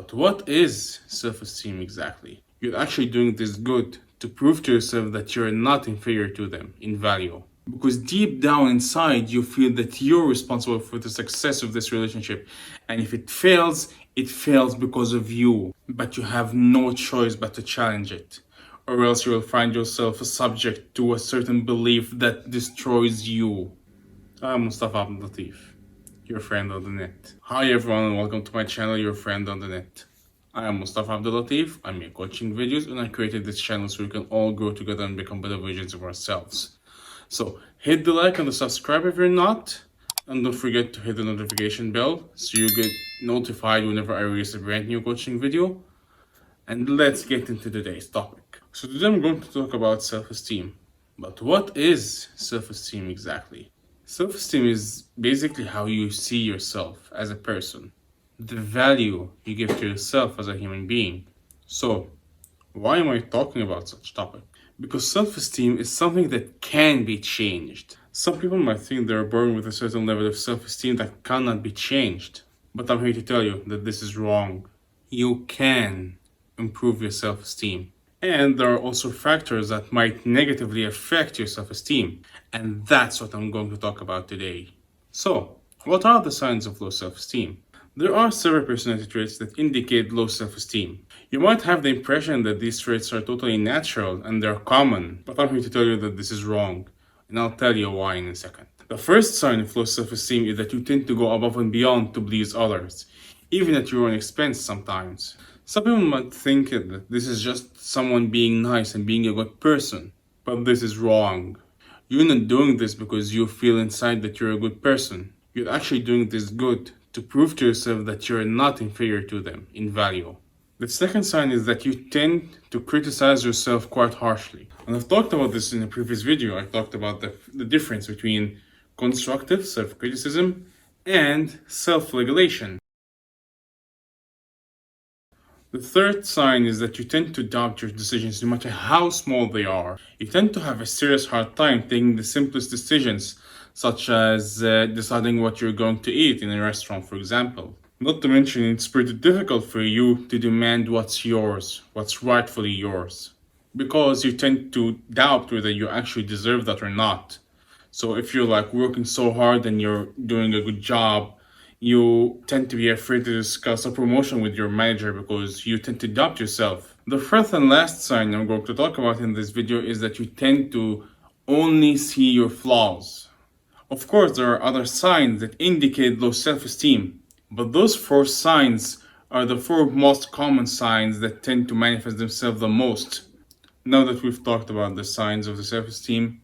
But what is self-esteem exactly? You're actually doing this good to prove to yourself that you're not inferior to them in value. Because deep down inside, you feel that you're responsible for the success of this relationship. And if it fails because of you. But you have no choice but to challenge it. Or else you will find yourself subject to a certain belief that destroys you. I'm Mustafa Abdul Latif, your friend on the net. Hi everyone and welcome to my channel, your friend on the net. I am Mustafa Abdul Latif, I make coaching videos and I created this channel so we can all grow together and become better versions of ourselves. So hit the like and the subscribe if you're not, and don't forget to hit the notification bell so you get notified whenever I release a brand new coaching video. And let's get into today's topic. So today I'm going to talk about self-esteem. But what is self-esteem exactly? Self-esteem is basically how you see yourself as a person, the value you give to yourself as a human being. So, why am I talking about such topic? Because self-esteem is something that can be changed. Some people might think they're born with a certain level of self-esteem that cannot be changed. But I'm here to tell you that this is wrong. You can improve your self-esteem. And there are also factors that might negatively affect your self-esteem. And that's what I'm going to talk about today. So, what are the signs of low self-esteem? There are several personality traits that indicate low self-esteem. You might have the impression that these traits are totally natural and they're common, but I'm here to tell you that this is wrong. And I'll tell you why in a second. The first sign of low self-esteem is that you tend to go above and beyond to please others, even at your own expense sometimes. Some people might think that this is just someone being nice and being a good person, but this is wrong. You're not doing this because you feel inside that you're a good person. You're actually doing this good to prove to yourself that you're not inferior to them in value. The second sign is that you tend to criticize yourself quite harshly. And I've talked about this in a previous video. I talked about the difference between constructive self-criticism and self-flagellation. The third sign is that you tend to doubt your decisions no matter how small they are. You tend to have a serious hard time taking the simplest decisions, such as deciding what you're going to eat in a restaurant, for example. Not to mention, it's pretty difficult for you to demand what's yours, what's rightfully yours, because you tend to doubt whether you actually deserve that or not. So if you're like working so hard and you're doing a good job, you tend to be afraid to discuss a promotion with your manager because you tend to doubt yourself. The fourth and last sign I'm going to talk about in this video is that you tend to only see your flaws. Of course, there are other signs that indicate low self-esteem, but those four signs are the four most common signs that tend to manifest themselves the most. Now that we've talked about the signs of the self-esteem,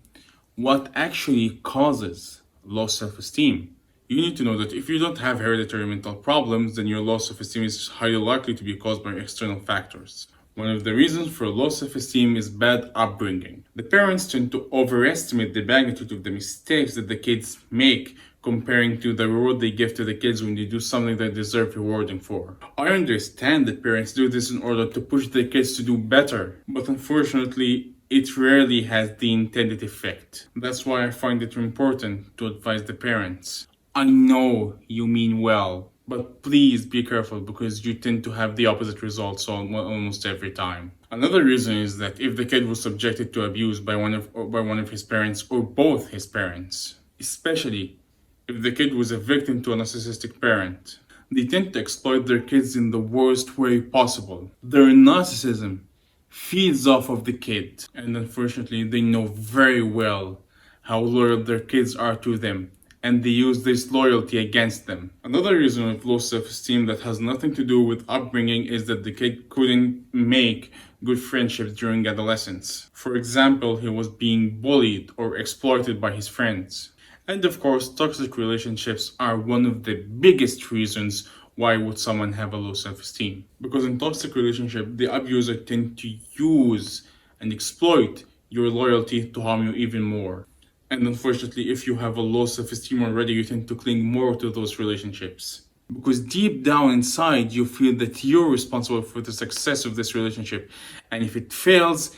what actually causes low self-esteem? You need to know that if you don't have hereditary mental problems, then your low self-esteem is highly likely to be caused by external factors. One of the reasons for low self-esteem is bad upbringing. The parents tend to overestimate the magnitude of the mistakes that the kids make comparing to the reward they give to the kids when they do something they deserve rewarding for. I understand that parents do this in order to push their kids to do better, but unfortunately, it rarely has the intended effect. That's why I find it important to advise the parents. I know you mean well, but please be careful because you tend to have the opposite results almost every time. Another reason is that if the kid was subjected to abuse by one of his parents or both his parents, especially if the kid was a victim to a narcissistic parent, they tend to exploit their kids in the worst way possible. Their narcissism feeds off of the kid, and unfortunately they know very well how loyal their kids are to them, and they use this loyalty against them. Another reason of low self-esteem that has nothing to do with upbringing is that the kid couldn't make good friendships during adolescence. For example, he was being bullied or exploited by his friends. And of course, toxic relationships are one of the biggest reasons why would someone have a low self-esteem. Because in toxic relationship, the abuser tend to use and exploit your loyalty to harm you even more. And unfortunately, if you have a low self-esteem already, you tend to cling more to those relationships. Because deep down inside, you feel that you're responsible for the success of this relationship. And if it fails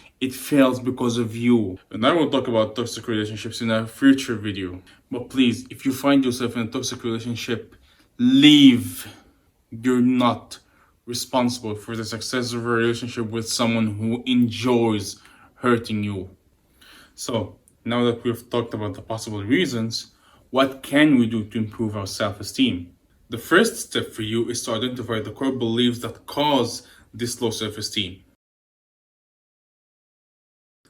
because of you. And I will talk about toxic relationships in a future video. But please, if you find yourself in a toxic relationship, leave. You're not responsible for the success of a relationship with someone who enjoys hurting you. So, now that we've talked about the possible reasons, what can we do to improve our self-esteem? The first step for you is to identify the core beliefs that cause this low self-esteem.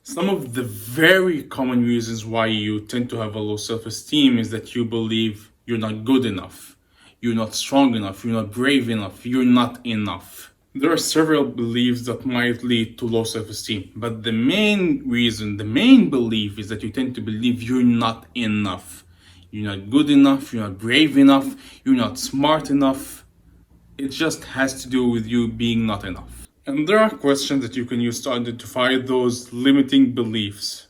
Some of the very common reasons why you tend to have a low self-esteem is that you believe you're not good enough, you're not strong enough, you're not brave enough, you're not enough. There are several beliefs that might lead to low self-esteem, but the main reason, the main belief is that you tend to believe you're not enough. You're not good enough, you're not brave enough, you're not smart enough. It just has to do with you being not enough. And there are questions that you can use to identify those limiting beliefs.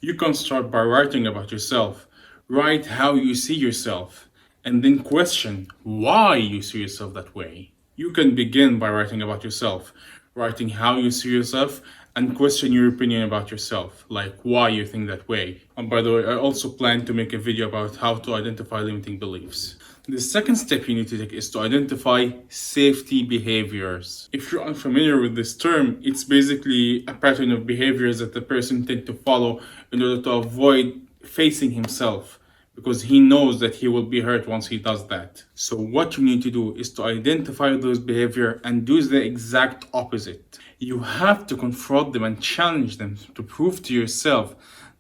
You can start by writing about yourself. Write how you see yourself, and then question why you see yourself that way. You can begin by writing about yourself, writing how you see yourself, and question your opinion about yourself, like why you think that way. And by the way, I also plan to make a video about how to identify limiting beliefs. The second step you need to take is to identify safety behaviors. If you're unfamiliar with this term, it's basically a pattern of behaviors that the person tends to follow in order to avoid facing himself, because he knows that he will be hurt once he does that. So what you need to do is to identify those behaviors and do the exact opposite. You have to confront them and challenge them to prove to yourself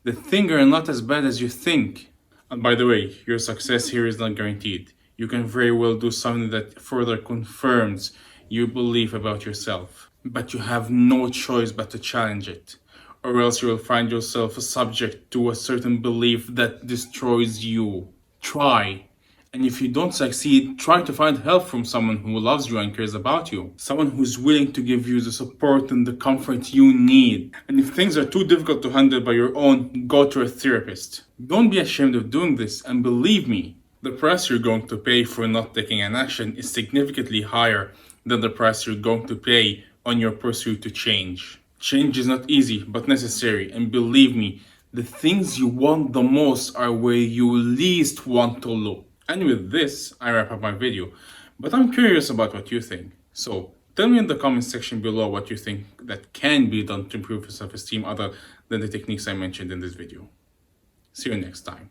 that things are not as bad as you think. And by the way, your success here is not guaranteed. You can very well do something that further confirms your belief about yourself. But you have no choice but to challenge it, or else you will find yourself subject to a certain belief that destroys you. Try. And if you don't succeed, try to find help from someone who loves you and cares about you. Someone who's willing to give you the support and the comfort you need. And if things are too difficult to handle by your own, go to a therapist. Don't be ashamed of doing this, and believe me, the price you're going to pay for not taking an action is significantly higher than the price you're going to pay on your pursuit to change. Change is not easy, but necessary, and believe me, the things you want the most are where you least want to look. And with this, I wrap up my video, but I'm curious about what you think. So tell me in the comment section below what you think that can be done to improve your self-esteem other than the techniques I mentioned in this video. See you next time.